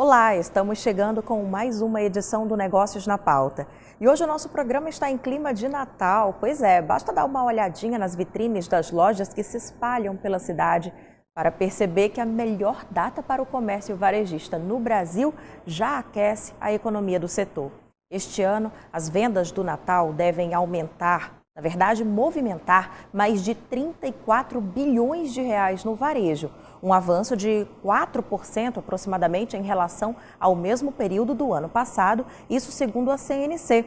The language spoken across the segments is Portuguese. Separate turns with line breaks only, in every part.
Olá, estamos chegando com mais uma edição do Negócios na Pauta. E hoje o nosso programa está em clima de Natal. Pois é, basta dar uma olhadinha nas vitrines das lojas que se espalham pela cidade para perceber que a melhor data para o comércio varejista no Brasil já aquece a economia do setor. Este ano, as vendas do Natal devem aumentar, na verdade, movimentar mais de 34 bilhões de reais no varejo, um avanço de 4% aproximadamente em relação ao mesmo período do ano passado, isso segundo a CNC,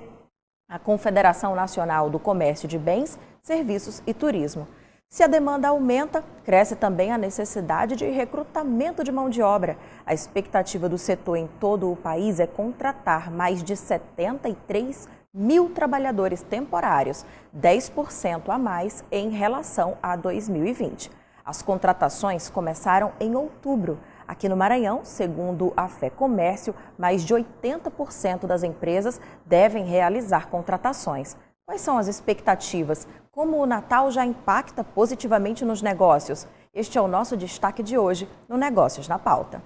a Confederação Nacional do Comércio de Bens, Serviços e Turismo. Se a demanda aumenta, cresce também a necessidade de recrutamento de mão de obra. A expectativa do setor em todo o país é contratar mais de 73 mil trabalhadores temporários, 10% a mais em relação a 2020. As contratações começaram em outubro. Aqui no Maranhão, segundo a FEComércio, mais de 80% das empresas devem realizar contratações. Quais são as expectativas? Como o Natal já impacta positivamente nos negócios? Este é o nosso destaque de hoje no Negócios na Pauta.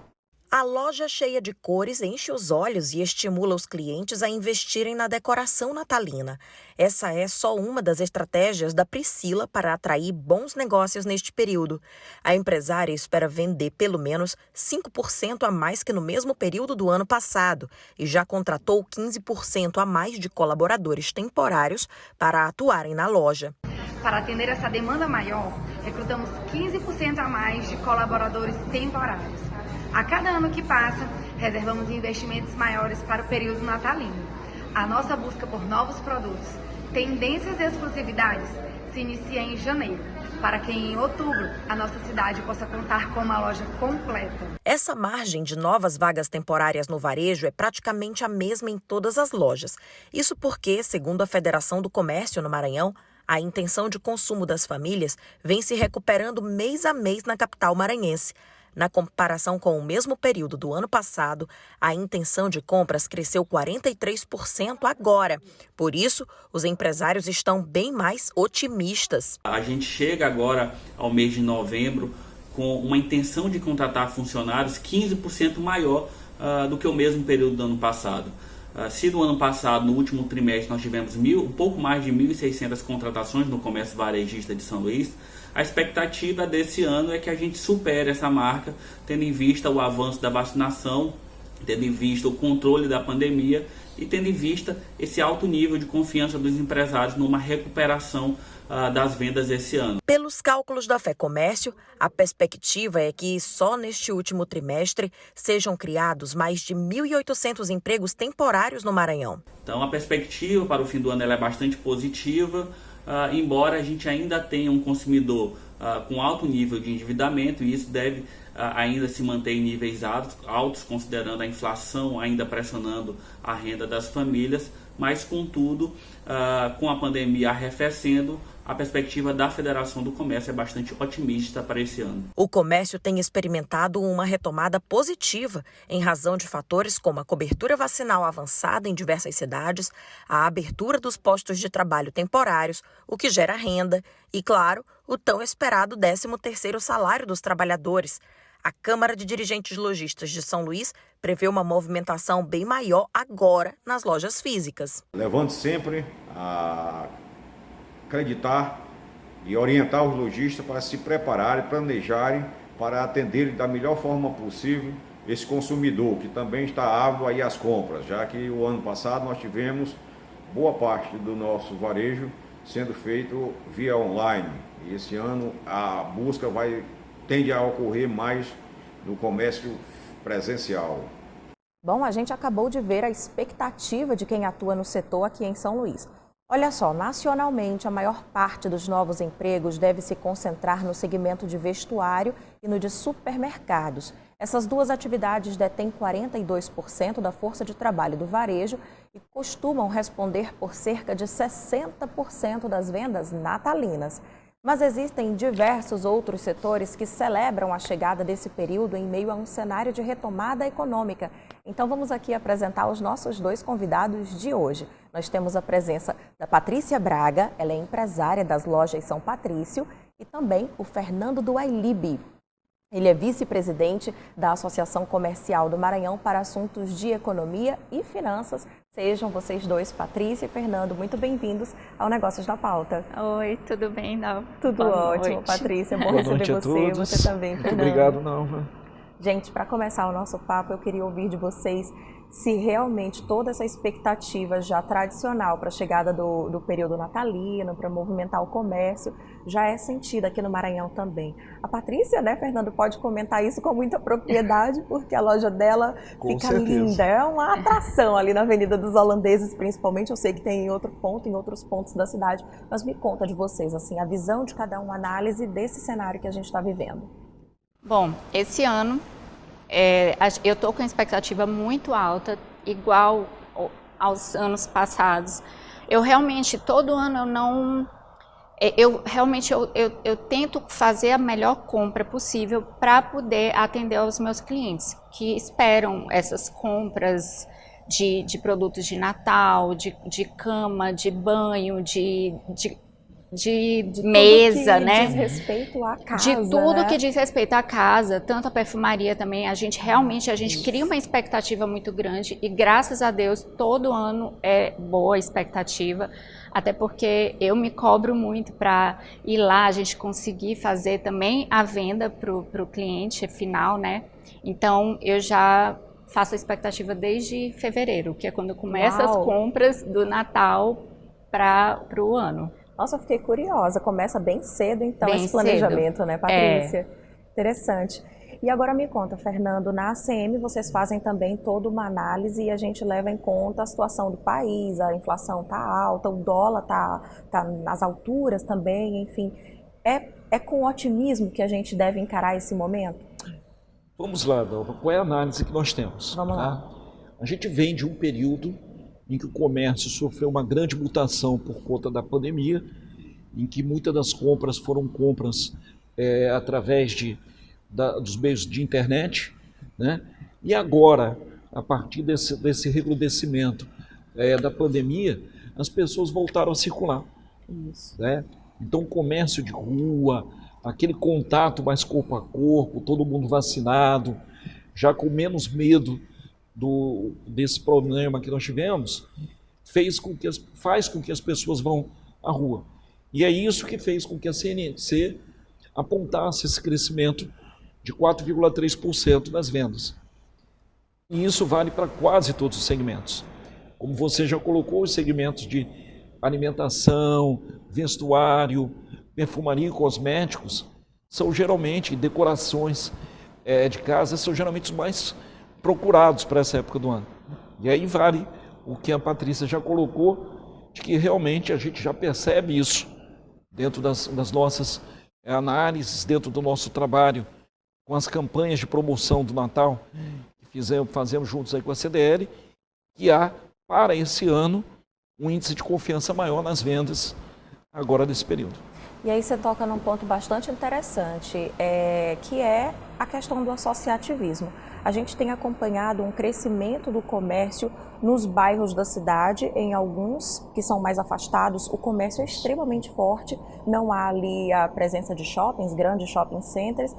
A loja cheia de cores enche os olhos e estimula os clientes a investirem na decoração natalina. Essa é só uma das estratégias da Priscila para atrair bons negócios neste período. A empresária espera vender pelo menos 5% a mais que no mesmo período do ano passado e já contratou 15% a mais de colaboradores temporários para atuarem na loja.
Para atender essa demanda maior, recrutamos 15% a mais de colaboradores temporários. A cada ano que passa, reservamos investimentos maiores para o período natalino. A nossa busca por novos produtos, tendências e exclusividades se inicia em janeiro, para que em outubro a nossa cidade possa contar com uma loja completa.
Essa margem de novas vagas temporárias no varejo é praticamente a mesma em todas as lojas. Isso porque, segundo a Federação do Comércio no Maranhão, a intenção de consumo das famílias vem se recuperando mês a mês na capital maranhense. Na comparação com o mesmo período do ano passado, a intenção de compras cresceu 43% agora. Por isso, os empresários estão bem mais otimistas.
A gente chega agora ao mês de novembro com uma intenção de contratar funcionários 15% maior do que o mesmo período do ano passado. Se no ano passado, no último trimestre, nós tivemos um pouco mais de 1.600 contratações no comércio varejista de São Luís, a expectativa desse ano é que a gente supere essa marca, tendo em vista o avanço da vacinação, tendo em vista o controle da pandemia e tendo em vista esse alto nível de confiança dos empresários numa recuperação das vendas esse ano.
Pelos cálculos da FEComércio, a perspectiva é que só neste último trimestre sejam criados mais de 1.800 empregos temporários no Maranhão.
Então a perspectiva para o fim do ano ela é bastante positiva, embora a gente ainda tenha um consumidor com alto nível de endividamento, e isso deve ainda se manter em níveis altos, considerando a inflação ainda pressionando a renda das famílias, mas contudo, com a pandemia arrefecendo, a perspectiva da Federação do Comércio é bastante otimista para esse ano.
O comércio tem experimentado uma retomada positiva em razão de fatores como a cobertura vacinal avançada em diversas cidades, a abertura dos postos de trabalho temporários, o que gera renda e, claro, o tão esperado 13º salário dos trabalhadores. A Câmara de Dirigentes Lojistas de São Luís prevê uma movimentação bem maior agora nas lojas físicas.
Levando sempre a acreditar e orientar os lojistas para se prepararem, planejarem para atenderem da melhor forma possível esse consumidor que também está ávido aí às compras, já que o ano passado nós tivemos boa parte do nosso varejo sendo feito via online e esse ano a busca tende a ocorrer mais no comércio presencial.
Bom, a gente acabou de ver a expectativa de quem atua no setor aqui em São Luís. Olha só, nacionalmente, a maior parte dos novos empregos deve se concentrar no segmento de vestuário e no de supermercados. Essas duas atividades detêm 42% da força de trabalho do varejo e costumam responder por cerca de 60% das vendas natalinas. Mas existem diversos outros setores que celebram a chegada desse período em meio a um cenário de retomada econômica. Então vamos aqui apresentar os nossos dois convidados de hoje. Nós temos a presença da Patrícia Braga, ela é empresária das lojas São Patrício, e também o Fernando do Ailibe. Ele é vice-presidente da Associação Comercial do Maranhão para assuntos de economia e finanças. Sejam vocês dois, Patrícia e Fernando, muito bem-vindos ao Negócios na Pauta.
Oi, tudo bem, Nalva?
Tudo ótimo, Patrícia. Bom receber você. Você também, Fernando.
Muito obrigado, Nalva.
Gente, para começar o nosso papo, eu queria ouvir de vocês se realmente toda essa expectativa já tradicional para a chegada do período natalino, para movimentar o comércio, já é sentida aqui no Maranhão também. A Patrícia, né, Fernando, pode comentar isso com muita propriedade, porque a loja dela fica linda, é uma atração ali na Avenida dos Holandeses, principalmente. Eu sei que tem em outro ponto, em outros pontos da cidade, mas me conta de vocês, assim, a visão de cada um, a análise desse cenário que a gente está vivendo.
Bom, esse ano eu estou com uma expectativa muito alta, igual aos anos passados. Eu realmente, todo ano eu tento fazer a melhor compra possível para poder atender aos meus clientes que esperam essas compras de produtos de Natal, de cama, de banho, de mesa, né?
Diz respeito à casa,
de tudo,
né?
Que diz respeito à casa, tanto a perfumaria também. A gente cria uma expectativa muito grande e graças a Deus todo ano é boa a expectativa, até porque eu me cobro muito para ir lá, a gente conseguir fazer também a venda para o cliente final, né? Então eu já faço a expectativa desde fevereiro, que é quando começa as compras do Natal para o ano.
Nossa, eu fiquei curiosa. Começa bem cedo, então, esse planejamento, né, Patrícia? Interessante. E agora me conta, Fernando, na ACM vocês fazem também toda uma análise e a gente leva em conta a situação do país, a inflação está alta, o dólar tá nas alturas também, enfim. É com otimismo que a gente deve encarar esse momento?
Vamos lá, Dalva, qual é a análise que nós temos?
Vamos lá.
A gente vem de um período em que o comércio sofreu uma grande mutação por conta da pandemia, em que muitas das compras foram compras através dos meios de internet, né? E agora, a partir desse recrudescimento da pandemia, as pessoas voltaram a circular.
Isso.
Né? Então, o comércio de rua, aquele contato mais corpo a corpo, todo mundo vacinado, já com menos medo desse problema que nós tivemos, faz com que as pessoas vão à rua. E é isso que fez com que a CNC apontasse esse crescimento de 4,3% nas vendas. E isso vale para quase todos os segmentos. Como você já colocou, os segmentos de alimentação, vestuário, perfumaria e cosméticos são geralmente decorações de casa, são geralmente os mais procurados para essa época do ano. E aí vale o que a Patrícia já colocou, de que realmente a gente já percebe isso dentro das nossas análises, dentro do nosso trabalho, com as campanhas de promoção do Natal, que fazemos juntos aí com a CDL, que há, para esse ano, um índice de confiança maior nas vendas agora nesse período.
E aí você toca num ponto bastante interessante, que é a questão do associativismo. A gente tem acompanhado um crescimento do comércio nos bairros da cidade, em alguns que são mais afastados, o comércio é extremamente forte, não há ali a presença de shoppings, grandes shopping centers,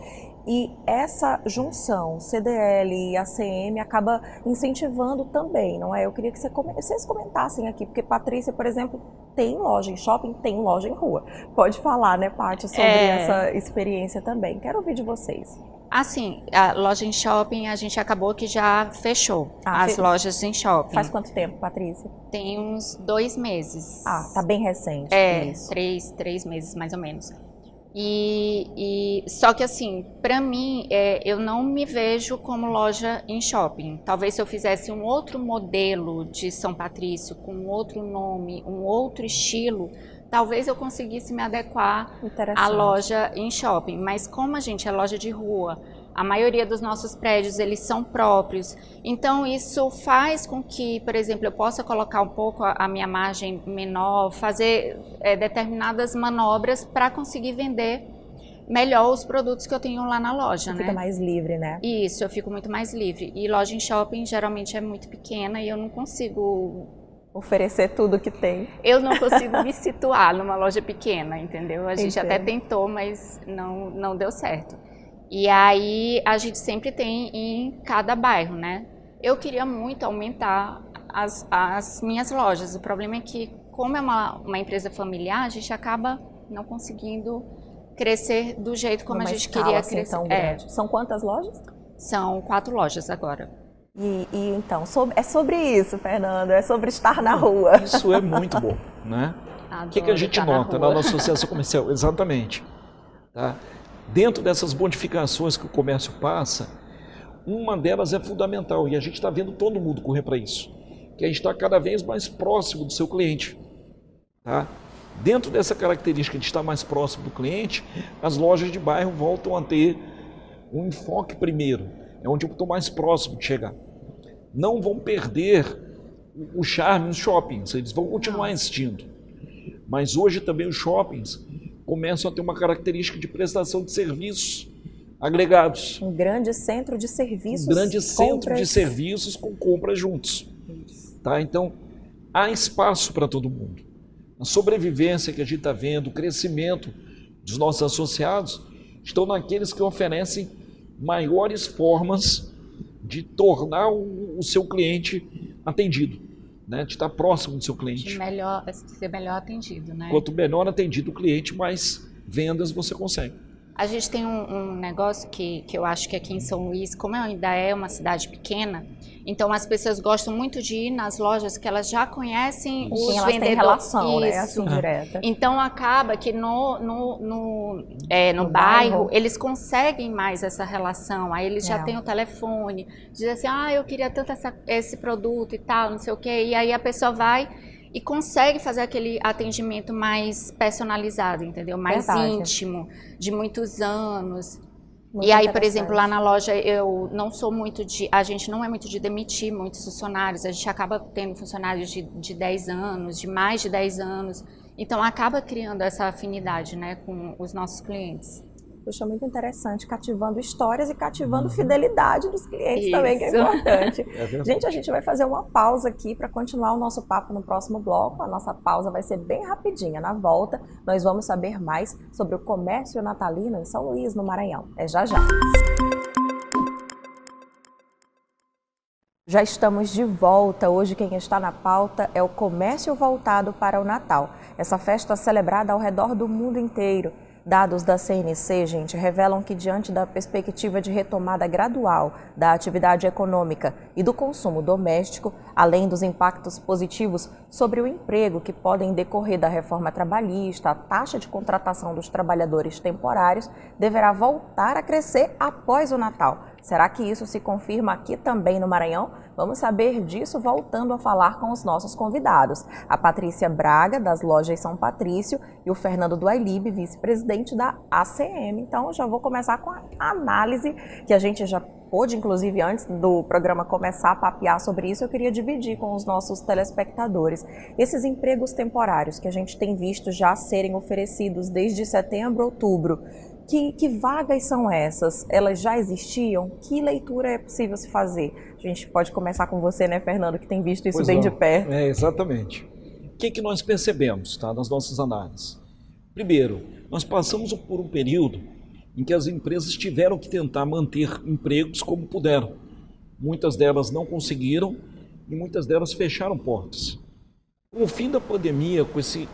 e essa junção CDL e ACM acaba incentivando também, não é? Eu queria que vocês comentassem aqui, porque Patrícia, por exemplo, tem loja em shopping, tem loja em rua. Pode falar, né, Paty, sobre essa experiência também. Quero ouvir de vocês.
Assim, a loja em shopping, a gente acabou que já fechou as lojas em shopping.
Faz quanto tempo, Patrícia?
Tem uns 2 meses.
Ah, tá bem recente.
Isso. 3 meses mais ou menos. Só que assim, para mim, eu não me vejo como loja em shopping. Talvez se eu fizesse um outro modelo de São Patrício, com outro nome, um outro estilo, talvez eu conseguisse me adequar à loja em shopping. Mas como a gente é loja de rua, a maioria dos nossos prédios, eles são próprios. Então, isso faz com que, por exemplo, eu possa colocar um pouco a minha margem menor, fazer determinadas manobras para conseguir vender melhor os produtos que eu tenho lá na loja, né?
Fica mais livre, né?
Isso, eu fico muito mais livre. E loja em shopping, geralmente, é muito pequena e eu não consigo
oferecer tudo que tem.
Eu não consigo me situar numa loja pequena, entendeu? A gente até tentou, mas não deu certo. E aí a gente sempre tem em cada bairro, né? Eu queria muito aumentar as minhas lojas. O problema é que, como é uma empresa familiar, a gente acaba não conseguindo crescer do jeito como a gente queria crescer.
Tão grande. São quantas lojas?
São 4 lojas agora.
E então, é sobre isso, Fernando, é sobre estar na rua.
Isso é muito bom, né? O que a gente nota na nossa associação comercial? Exatamente. Tá? Dentro dessas modificações que o comércio passa, uma delas é fundamental, e a gente está vendo todo mundo correr para isso, que a gente está cada vez mais próximo do seu cliente. Tá? Dentro dessa característica de estar mais próximo do cliente, as lojas de bairro voltam a ter um enfoque primeiro, é onde eu estou mais próximo de chegar. Não vão perder o charme nos shoppings, eles vão continuar existindo. Mas hoje também os shoppings começam a ter uma característica de prestação de serviços agregados.
Um grande centro de serviços.
Um grande centro de serviços com compras juntos. Tá? Então, há espaço para todo mundo. A sobrevivência que a gente está vendo, o crescimento dos nossos associados, estão naqueles que oferecem maiores formas de tornar o seu cliente atendido, né? De estar próximo do seu cliente.
Ser melhor atendido, né?
Quanto melhor atendido o cliente, mais vendas você consegue.
A gente tem um negócio que eu acho que aqui em São Luís, como ainda é uma cidade pequena, então as pessoas gostam muito de ir nas lojas que elas já conhecem os vendedores. Tem relação,
né? Assim, direta.
Então acaba que no bairro eles conseguem mais essa relação, aí eles já têm o telefone, dizem assim, eu queria tanto esse produto e tal, não sei o quê, e aí a pessoa vai e consegue fazer aquele atendimento mais personalizado, entendeu? Mais íntimo, de muitos anos. E aí, por exemplo, lá na loja a gente não é muito de demitir muitos funcionários, a gente acaba tendo funcionários de 10 anos, de mais de 10 anos, então acaba criando essa afinidade, né, com os nossos clientes.
Poxa, muito interessante, cativando histórias e cativando fidelidade dos clientes também, que é importante. Gente, a gente vai fazer uma pausa aqui para continuar o nosso papo no próximo bloco. A nossa pausa vai ser bem rapidinha. Na volta, nós vamos saber mais sobre o comércio natalino em São Luís, no Maranhão. É já já. Já estamos de volta. Hoje quem está na pauta é o comércio voltado para o Natal. Essa festa celebrada ao redor do mundo inteiro. Dados da CNC, gente, revelam que diante da perspectiva de retomada gradual da atividade econômica e do consumo doméstico, além dos impactos positivos sobre o emprego que podem decorrer da reforma trabalhista, a taxa de contratação dos trabalhadores temporários deverá voltar a crescer após o Natal. Será que isso se confirma aqui também no Maranhão? Vamos saber disso voltando a falar com os nossos convidados. A Patrícia Braga, das lojas São Patrício, e o Fernando Duailib, vice-presidente da ACM. Então, já vou começar com a análise que a gente já pôde, inclusive, antes do programa começar a papear sobre isso, eu queria dividir com os nossos telespectadores. Esses empregos temporários que a gente tem visto já serem oferecidos desde setembro, outubro, que vagas são essas? Elas já existiam? Que leitura é possível se fazer? A gente pode começar com você, né, Fernando, que tem visto isso bem de perto.
Exatamente. O que nós percebemos, tá, nas nossas análises? Primeiro, nós passamos por um período em que as empresas tiveram que tentar manter empregos como puderam. Muitas delas não conseguiram e muitas delas fecharam portas. Com o fim da pandemia, com esse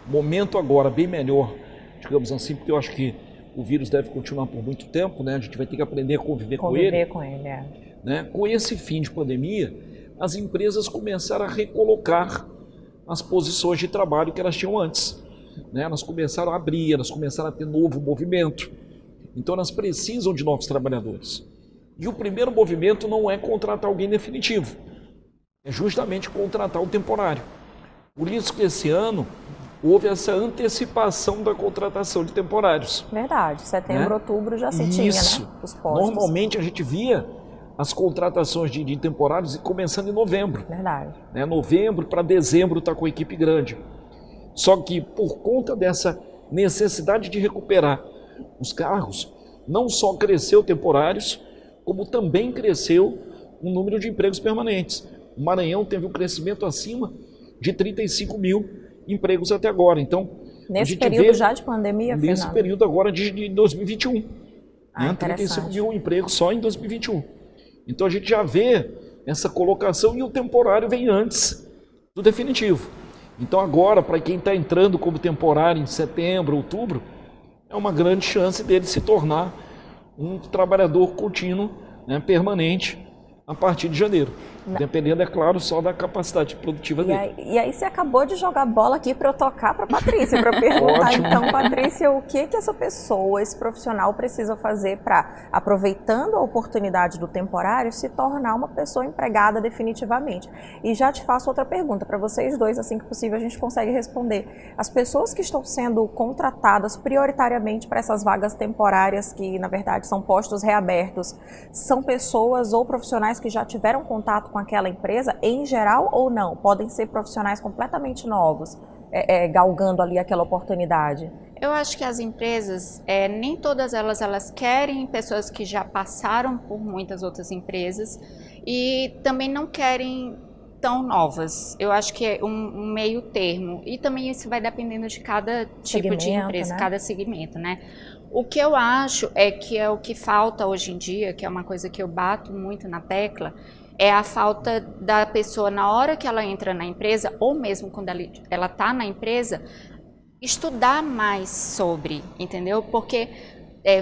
momento agora bem melhor, digamos assim, porque eu acho que o vírus deve continuar por muito tempo, né? A gente vai ter que aprender a conviver com ele. Né? Com esse fim de pandemia, as empresas começaram a recolocar as posições de trabalho que elas tinham antes. Né? Elas começaram a abrir, elas começaram a ter novo movimento. Então elas precisam de novos trabalhadores. E o primeiro movimento não é contratar alguém definitivo, é justamente contratar o temporário. Por isso que esse ano houve essa antecipação da contratação de temporários.
Verdade, setembro, outubro já se tinha, né? Os postos.
Normalmente a gente via as contratações de temporários começando em novembro.
Verdade.
Né? Novembro para dezembro está com a equipe grande. Só que por conta dessa necessidade de recuperar os cargos, não só cresceu temporários, como também cresceu o número de empregos permanentes. O Maranhão teve um crescimento acima de 35 mil empregos até agora. Então,
nesse período já de pandemia,
nesse
Fernando?
período agora de 2021. 35 mil empregos só em 2021. Então a gente já vê essa colocação e o temporário vem antes do definitivo. Então agora, para quem está entrando como temporário em setembro, outubro, é uma grande chance dele se tornar um trabalhador contínuo, né, permanente, a partir de janeiro. Dependendo, é claro, só da capacidade produtiva dele.
E aí você acabou de jogar bola aqui para eu tocar para a Patrícia, para perguntar.
Ótimo.
Então, Patrícia, o que essa pessoa, esse profissional precisa fazer para, aproveitando a oportunidade do temporário, se tornar uma pessoa empregada definitivamente? E já te faço outra pergunta para vocês dois, assim que possível a gente consegue responder. As pessoas que estão sendo contratadas prioritariamente para essas vagas temporárias, que na verdade são postos reabertos, são pessoas ou profissionais que já tiveram contato com aquela empresa em geral ou não? Podem ser profissionais completamente novos, galgando ali aquela oportunidade?
Eu acho que as empresas, nem todas elas querem pessoas que já passaram por muitas outras empresas e também não querem tão novas. Eu acho que é um meio termo. E também isso vai dependendo de cada tipo de empresa, né? Cada segmento, né? O que eu acho é que é o que falta hoje em dia, que é uma coisa que eu bato muito na tecla, é a falta da pessoa, na hora que ela entra na empresa, ou mesmo quando ela está na empresa, estudar mais sobre, entendeu? Porque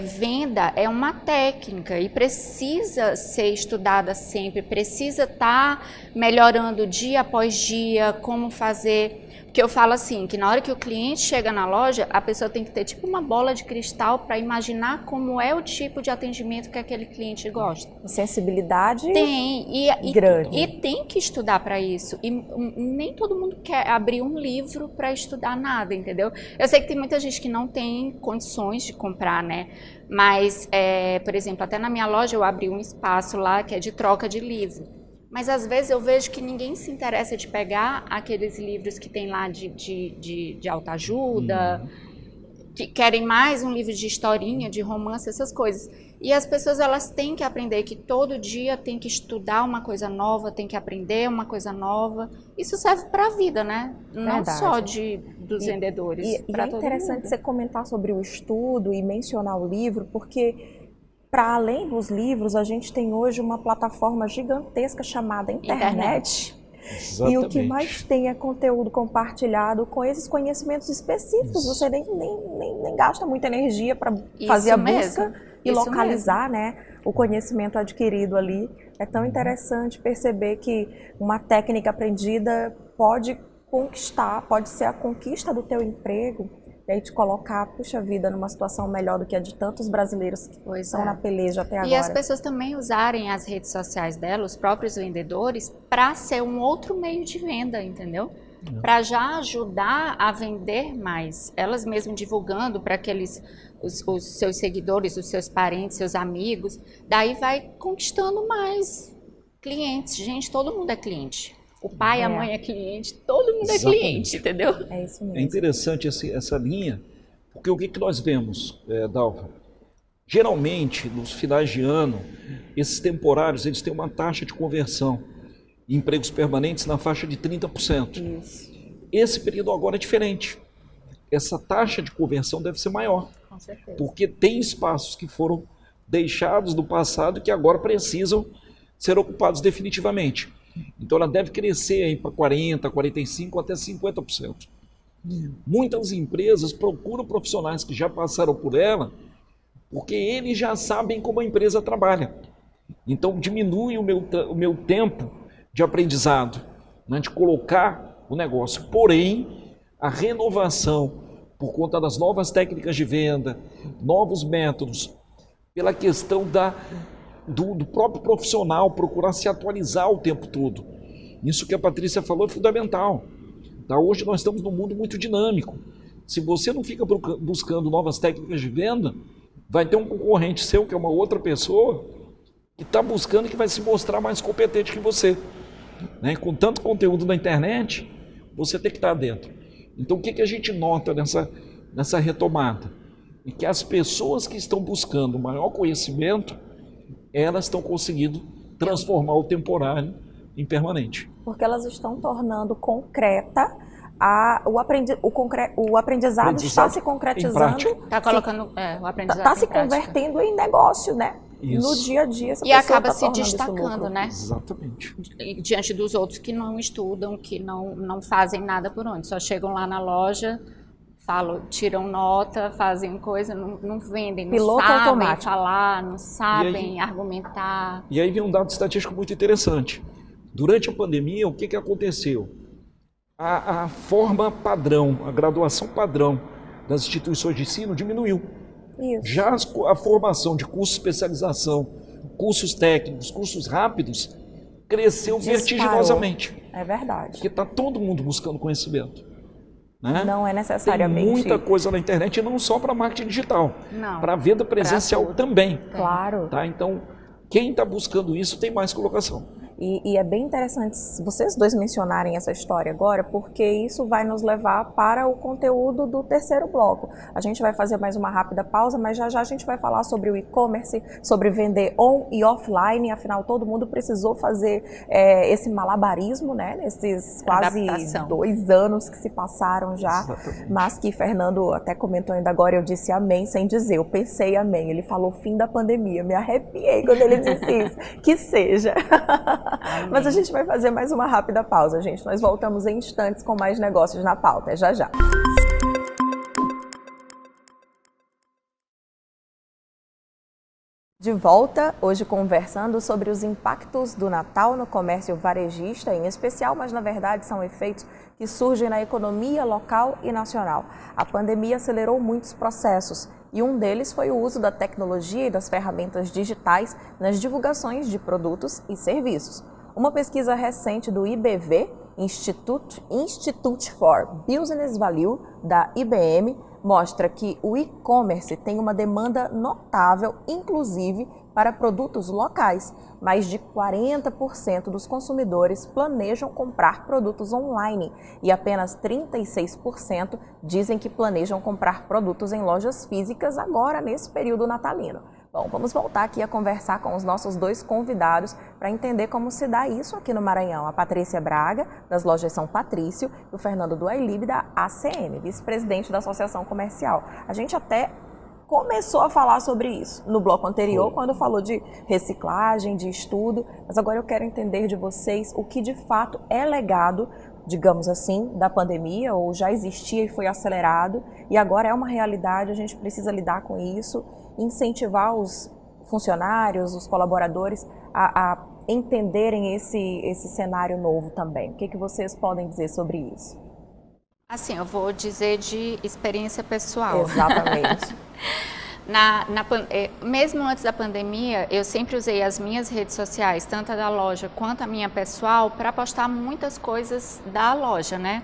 venda é uma técnica e precisa ser estudada sempre, precisa estar melhorando dia após dia, como fazer. Porque eu falo assim, que na hora que o cliente chega na loja, a pessoa tem que ter tipo uma bola de cristal para imaginar como é o tipo de atendimento que aquele cliente gosta.
Sensibilidade
grande. E tem que estudar para isso. E nem todo mundo quer abrir um livro para estudar nada, entendeu? Eu sei que tem muita gente que não tem condições de comprar, né? Mas, por exemplo, até na minha loja eu abri um espaço lá que é de troca de livro. Mas às vezes eu vejo que ninguém se interessa de pegar aqueles livros que tem lá de autoajuda, que querem mais um livro de historinha, de romance, essas coisas. E as pessoas, elas têm que aprender que todo dia tem que estudar uma coisa nova, tem que aprender uma coisa nova. Isso serve para a vida, né? Não só dos vendedores.
E é interessante você comentar sobre o estudo e mencionar o livro, porque para além dos livros, a gente tem hoje uma plataforma gigantesca chamada internet. E o que mais tem é conteúdo compartilhado com esses conhecimentos específicos. Você nem gasta muita energia para fazer a busca e localizar, né, o conhecimento adquirido ali. É tão interessante perceber que uma técnica aprendida pode conquistar, pode ser a conquista do teu emprego. E aí te colocar, puxa vida, numa situação melhor do que a de tantos brasileiros que estão na peleja até agora.
E as pessoas também usarem as redes sociais dela, os próprios vendedores, para ser um outro meio de venda, entendeu? Para já ajudar a vender mais. Elas mesmas divulgando para os seus seguidores, os seus parentes, seus amigos. Daí vai conquistando mais clientes. Gente, todo mundo é cliente. O pai, a mãe é cliente, todo mundo é cliente, entendeu?
É isso mesmo.
É interessante essa linha, porque o que nós vemos, Dalva? Geralmente, nos finais de ano, esses temporários, eles têm uma taxa de conversão em empregos permanentes na faixa de 30%.
Isso.
Esse período agora é diferente. Essa taxa de conversão deve ser maior.
Com certeza.
Porque tem espaços que foram deixados no passado que agora precisam ser ocupados definitivamente. Então ela deve crescer para 40%, 45%, até 50%. Muitas empresas procuram profissionais que já passaram por ela, porque eles já sabem como a empresa trabalha. Então diminui o meu tempo de aprendizado, né, de colocar o negócio. Porém, a renovação, por conta das novas técnicas de venda, novos métodos, pela questão do próprio profissional procurar se atualizar o tempo todo. Isso que a Patrícia falou é fundamental. Hoje nós estamos num mundo muito dinâmico. Se você não fica buscando novas técnicas de venda, vai ter um concorrente seu, que é uma outra pessoa, que está buscando e que vai se mostrar mais competente que você. Né? Com tanto conteúdo na internet, você tem que estar dentro. Então o que a gente nota nessa retomada? É que as pessoas que estão buscando maior conhecimento, elas estão conseguindo transformar o temporário em permanente.
Porque elas estão tornando concreta o aprendizado está se concretizando.
Está colocando o aprendizado
está se
em prática.
convertendo em negócio, né?
Isso.
No dia a dia.
E acaba se destacando, né?
Exatamente.
Diante dos outros que não estudam, que não fazem nada por onde. Só chegam lá na loja, tiram nota, fazem coisa, não vendem, não
Piloto
sabem
automático.
falar, não sabem argumentar.
E aí vem um dado estatístico muito interessante. Durante a pandemia, o que aconteceu? A forma padrão, a graduação padrão das instituições de ensino diminuiu.
Isso.
Já a formação de cursos de especialização, cursos técnicos, cursos rápidos, cresceu vertiginosamente.
É verdade.
Porque está todo mundo buscando conhecimento. Né?
Não é necessariamente.
Tem muita coisa na internet, e não só para marketing digital, para venda presencial também.
Claro.
Tá? Então, quem está buscando isso tem mais colocação.
E é bem interessante vocês dois mencionarem essa história agora, porque isso vai nos levar para o conteúdo do terceiro bloco. A gente vai fazer mais uma rápida pausa, mas já já a gente vai falar sobre o e-commerce, sobre vender on e offline. Afinal, todo mundo precisou fazer esse malabarismo, né? Nesses quase 2 anos que se passaram já. Exatamente. Mas que Fernando até comentou ainda agora, eu disse amém sem dizer, eu pensei amém. Ele falou fim da pandemia, me arrepiei quando ele disse isso. Que seja. Amém. Mas a gente vai fazer mais uma rápida pausa, gente. Nós voltamos em instantes com mais negócios na pauta. É já já. De volta, hoje conversando sobre os impactos do Natal no comércio varejista em especial, mas na verdade são efeitos que surgem na economia local e nacional. A pandemia acelerou muitos processos e um deles foi o uso da tecnologia e das ferramentas digitais nas divulgações de produtos e serviços. Uma pesquisa recente do IBV, Institute for Business Value, da IBM, mostra que o e-commerce tem uma demanda notável, inclusive para produtos locais. Mais de 40% dos consumidores planejam comprar produtos online e apenas 36% dizem que planejam comprar produtos em lojas físicas agora nesse período natalino. Bom, vamos voltar aqui a conversar com os nossos dois convidados para entender como se dá isso aqui no Maranhão. A Patrícia Braga, das lojas São Patrício, e o Fernando Duailib, da ACM, vice-presidente da Associação Comercial. A gente até começou a falar sobre isso no bloco anterior, quando falou de reciclagem, de estudo, mas agora eu quero entender de vocês o que de fato é legado, digamos assim, da pandemia, ou já existia e foi acelerado, e agora é uma realidade, a gente precisa lidar com isso, incentivar os funcionários, os colaboradores a entenderem esse cenário novo também. O que vocês podem dizer sobre isso?
Assim, eu vou dizer de experiência pessoal.
Exatamente.
Mesmo antes da pandemia, eu sempre usei as minhas redes sociais, tanto a da loja quanto a minha pessoal, para postar muitas coisas da loja, né?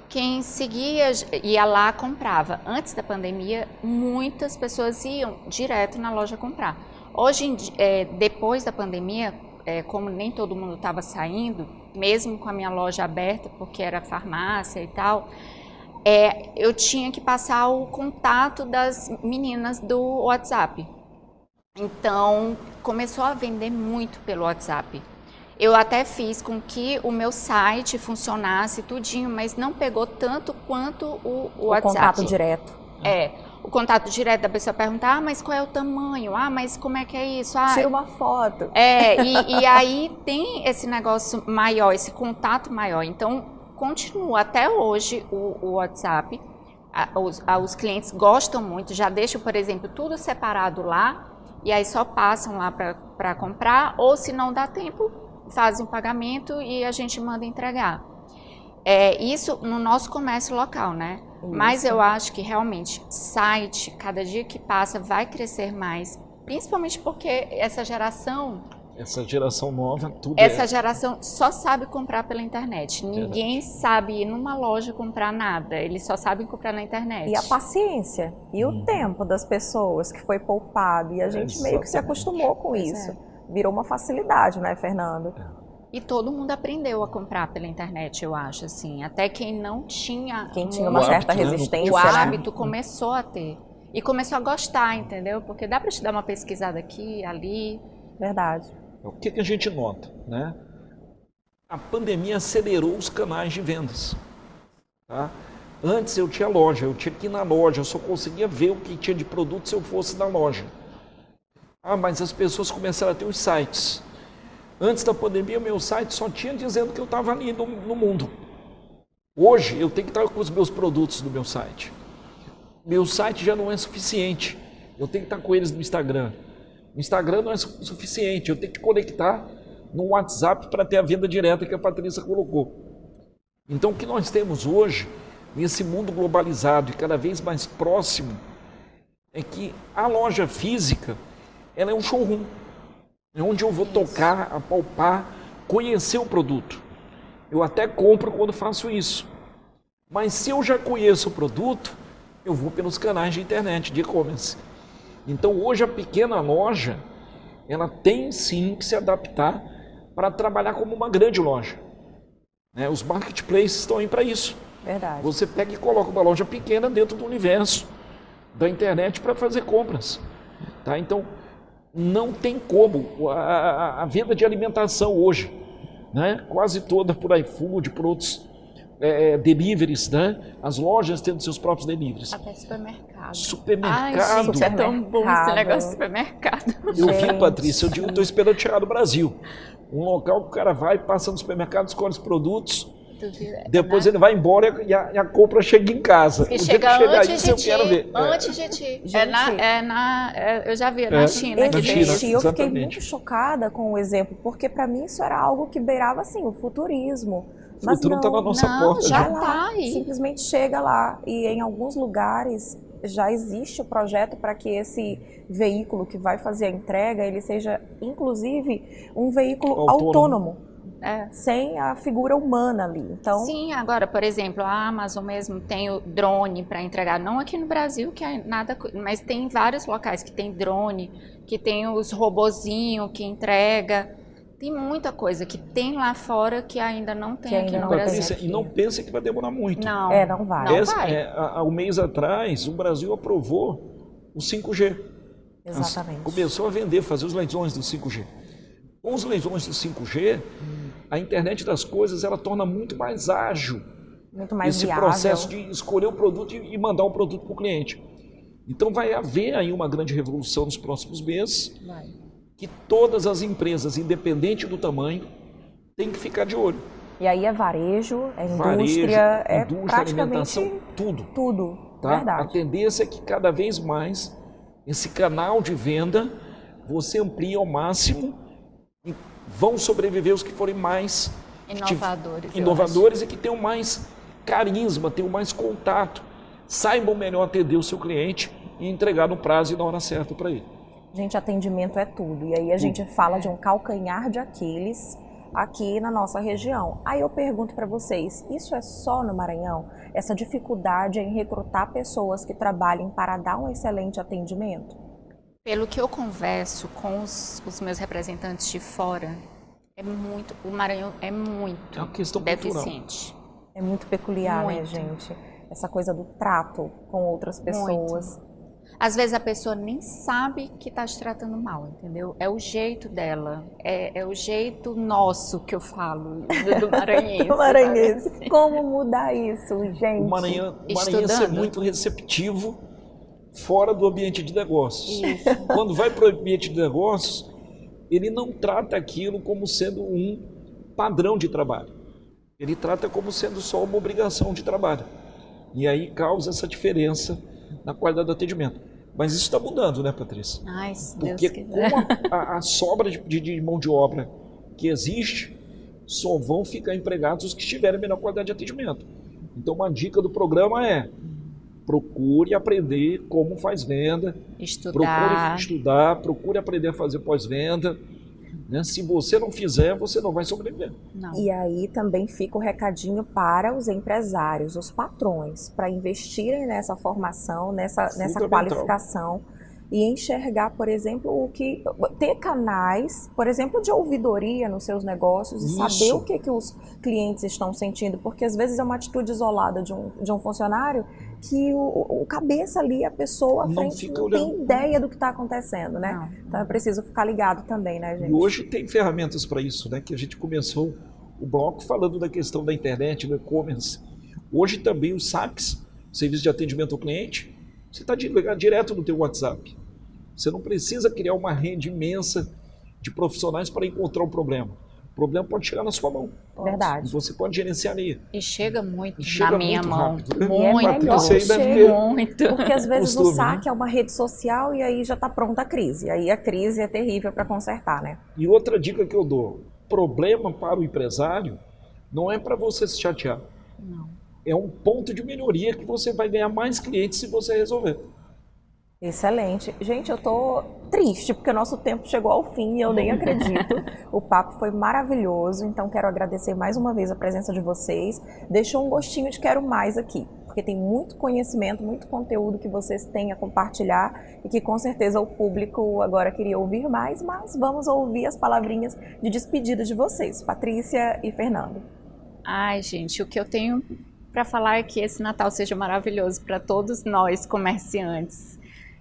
Quem seguia, ia lá, comprava. Antes da pandemia, muitas pessoas iam direto na loja comprar. Hoje, depois da pandemia, como nem todo mundo estava saindo, mesmo com a minha loja aberta, porque era farmácia e tal, eu tinha que passar o contato das meninas do WhatsApp. Então, começou a vender muito pelo WhatsApp. Eu até fiz com que o meu site funcionasse tudinho, mas não pegou tanto quanto o WhatsApp.
O contato direto.
O contato direto da pessoa perguntar, mas qual é o tamanho? mas como é que é isso?
Tira uma foto.
E aí tem esse negócio maior, esse contato maior. Então, continua até hoje o WhatsApp. Os clientes gostam muito, já deixam, por exemplo, tudo separado lá, e aí só passam lá para comprar, ou se não dá tempo, fazem o pagamento e a gente manda entregar. Isso no nosso comércio local, né? Isso. Mas eu acho que realmente site, cada dia que passa, vai crescer mais, principalmente porque essa geração
nova,
essa geração só sabe comprar pela internet. Ninguém sabe ir numa loja comprar nada, eles só sabem comprar na internet.
E a paciência e o tempo das pessoas que foi poupado, e a gente meio que se acostumou com isso. Virou uma facilidade, né, Fernando?
E todo mundo aprendeu a comprar pela internet, eu acho, assim. Até quem não tinha...
Quem tinha uma certa resistência,
o hábito começou a ter. E começou a gostar, entendeu? Porque dá para te dar uma pesquisada aqui, ali.
Verdade.
O que a gente nota, né? A pandemia acelerou os canais de vendas. Tá? Antes eu tinha loja, eu tinha que ir na loja, eu só conseguia ver o que tinha de produto se eu fosse na loja. Mas as pessoas começaram a ter os sites. Antes da pandemia, meu site só tinha dizendo que eu estava ali no mundo. Hoje, eu tenho que estar com os meus produtos no meu site. Meu site já não é suficiente. Eu tenho que estar com eles no Instagram. O Instagram não é suficiente. Eu tenho que conectar no WhatsApp para ter a venda direta que a Patrícia colocou. Então, o que nós temos hoje, nesse mundo globalizado e cada vez mais próximo, é que a loja física, ela é um showroom. É onde eu vou tocar, apalpar, conhecer o produto. Eu até compro quando faço isso. Mas se eu já conheço o produto, eu vou pelos canais de internet, de e-commerce. Então hoje a pequena loja, ela tem sim que se adaptar para trabalhar como uma grande loja. Os marketplaces estão aí para isso.
Verdade.
Você pega e coloca uma loja pequena dentro do universo da internet para fazer compras. Tá? Então, não tem como. A venda de alimentação hoje, né? Quase toda por iFood, por outros deliveries, né? As lojas tendo seus próprios deliveries.
Até supermercado.
Supermercado.
Ai, gente, é tão bom esse negócio de supermercado.
Eu vi, Patrícia, eu estou esperando chegar no Brasil. Um local que o cara vai, passa no supermercado, escolhe os produtos, depois ele vai embora e a compra chega em casa.
Que chega antes de
eu quero ver.
Antes de ti. Eu já vi, na China.
E eu fiquei muito chocada com o exemplo, porque para mim isso era algo que beirava assim, o futurismo.
O futuro está na nossa porta.
Já está aí.
Simplesmente chega lá e em alguns lugares já existe o projeto para que esse veículo que vai fazer a entrega, ele seja inclusive um veículo autônomo. Sem a figura humana ali. Então...
Sim, agora, por exemplo, a Amazon mesmo tem o drone para entregar, não aqui no Brasil, que é nada, mas tem vários locais que tem drone, que tem os robozinhos que entrega. Tem muita coisa que tem lá fora que ainda não tem aqui no Brasil.
E não pense que vai demorar muito.
Não,
não vai.
Há um mês atrás, o Brasil aprovou o 5G.
Exatamente.
Começou a vender, fazer os leilões do 5G. Com os leilões do 5G, a internet das coisas, ela torna muito mais ágil
muito mais
esse
viável.
processo de escolher o produto e mandar o produto para o cliente. Então vai haver aí uma grande revolução nos próximos meses, que todas as empresas, independente do tamanho, têm que ficar de olho.
E aí é varejo, é indústria, praticamente
alimentação, tudo.
Tudo,
tá?
verdade.
A tendência é que cada vez mais esse canal de venda você amplia ao máximo e vão sobreviver os que forem mais inovadores e que tenham mais carisma, tenham mais contato, saibam melhor atender o seu cliente e entregar no prazo e na hora certa para ele.
Gente, atendimento é tudo. E aí a gente fala de um calcanhar de Aquiles aqui na nossa região. Aí eu pergunto para vocês, isso é só no Maranhão? Essa dificuldade em recrutar pessoas que trabalhem para dar um excelente atendimento?
Pelo que eu converso com os meus representantes de fora, o Maranhão é muito deficiente.
Cultural. É muito peculiar, né, gente? Essa coisa do trato com outras pessoas.
Muito. Às vezes a pessoa nem sabe que está te tratando mal, entendeu? É o jeito dela, é o jeito nosso que eu falo, do maranhense.
Do maranhense. Assim. Como mudar isso, gente?
O maranhense é muito receptivo fora do ambiente de negócios.
Isso.
Quando vai para o ambiente de negócios, ele não trata aquilo como sendo um padrão de trabalho. Ele trata como sendo só uma obrigação de trabalho. E aí causa essa diferença na qualidade do atendimento. Mas isso está mudando, né, Patrícia?
Ai, se
Porque
Deus quiser.
com a sobra de mão de obra que existe, só vão ficar empregados os que tiverem melhor qualidade de atendimento. Então, uma dica do programa é: procure aprender como faz venda, procure estudar, procure aprender a fazer pós-venda. Né? Se você não fizer, você não vai sobreviver.
Não.
E aí também fica o recadinho para os empresários, os patrões, para investirem nessa formação, nessa qualificação e enxergar, por exemplo, ter canais, por exemplo, de ouvidoria nos seus negócios e saber o que os clientes estão sentindo, porque às vezes é uma atitude isolada de um funcionário que o cabeça ali, a pessoa à frente, não tem ideia do que está acontecendo, né?
Não.
Então é preciso ficar ligado também, né, gente?
E hoje tem ferramentas para isso, né? Que a gente começou o bloco falando da questão da internet, do e-commerce. Hoje também os SAPs, Serviço de Atendimento ao Cliente, você está direto no teu WhatsApp. Você não precisa criar uma rede imensa de profissionais para encontrar um problema. O problema pode chegar na sua mão.
Verdade.
E você pode gerenciar ali.
E chega muito
Chega
na minha
muito
mão.
rápido, né?
Muito,
Patrícia aí deve ter
muito.
Porque às vezes o
costume,
saque
né?
é uma rede social e aí já está pronta a crise. Aí a crise é terrível para consertar, né?
E outra dica que eu dou, problema para o empresário não é para você se chatear.
Não.
É um ponto de melhoria que você vai ganhar mais clientes se você resolver.
Excelente. Gente, eu tô triste porque o nosso tempo chegou ao fim e eu nem acredito. O papo foi maravilhoso, então quero agradecer mais uma vez a presença de vocês. Deixou um gostinho de quero mais aqui, porque tem muito conhecimento, muito conteúdo que vocês têm a compartilhar e que com certeza o público agora queria ouvir mais, mas vamos ouvir as palavrinhas de despedida de vocês, Patrícia e Fernando.
Ai, gente, o que eu tenho para falar é que esse Natal seja maravilhoso para todos nós comerciantes,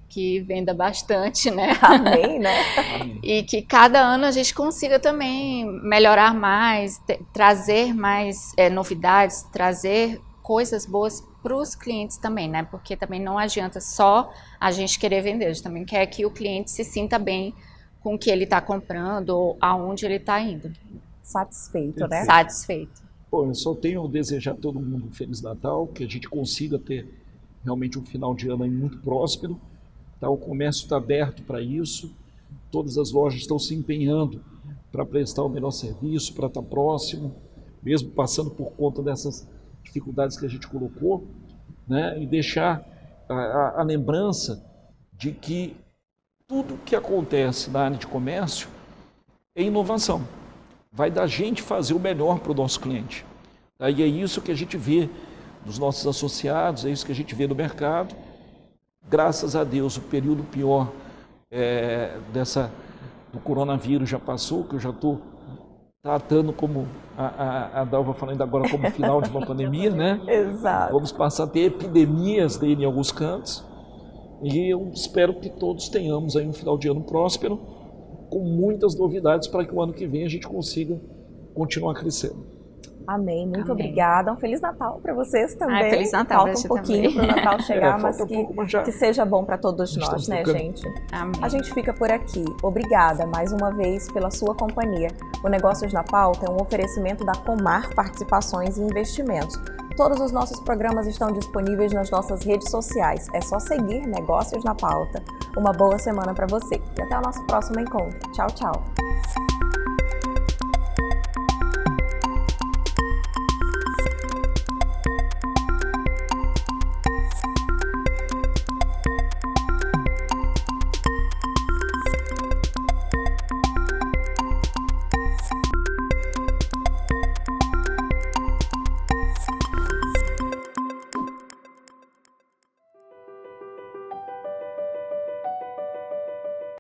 que venda bastante, né?
Amém, né?
E que cada ano a gente consiga também melhorar mais, trazer mais novidades, trazer coisas boas para os clientes também, né? Porque também não adianta só a gente querer vender, a gente também quer que o cliente se sinta bem com o que ele está comprando ou aonde ele está indo.
Satisfeito, né?
Satisfeito.
Bom, eu só tenho a desejar a todo mundo um Feliz Natal, que a gente consiga ter realmente um final de ano aí muito próspero. Tá? O comércio está aberto para isso, todas as lojas estão se empenhando para prestar o melhor serviço, para estar próximo, mesmo passando por conta dessas dificuldades que a gente colocou, né? E deixar a lembrança de que tudo que acontece na área de comércio é inovação. Vai da gente fazer o melhor para o nosso cliente. E é isso que a gente vê dos nossos associados, é isso que a gente vê no mercado. Graças a Deus, o período pior do coronavírus já passou, que eu já estou tratando como a Dalva falando agora como final de uma pandemia, né?
Exato.
Vamos passar a ter epidemias dele em alguns cantos. E eu espero que todos tenhamos aí um final de ano próspero, com muitas novidades para que o ano que vem a gente consiga continuar crescendo.
Amém, muito
Amém.
Obrigada. Um Feliz Natal para vocês também.
Ai, Feliz Natal
Falta
pra
um
você
pouquinho
também.
para o Natal chegar, mas
falta um pouco, mas já
que seja bom para todos nós,
estamos
né,
tocando.
gente?
Amém.
A gente fica por aqui. Obrigada mais uma vez pela sua companhia. O Negócios na Pauta é um oferecimento da Comar Participações e Investimentos. Todos os nossos programas estão disponíveis nas nossas redes sociais. É só seguir Negócios na Pauta. Uma boa semana para você e até o nosso próximo encontro. Tchau, tchau.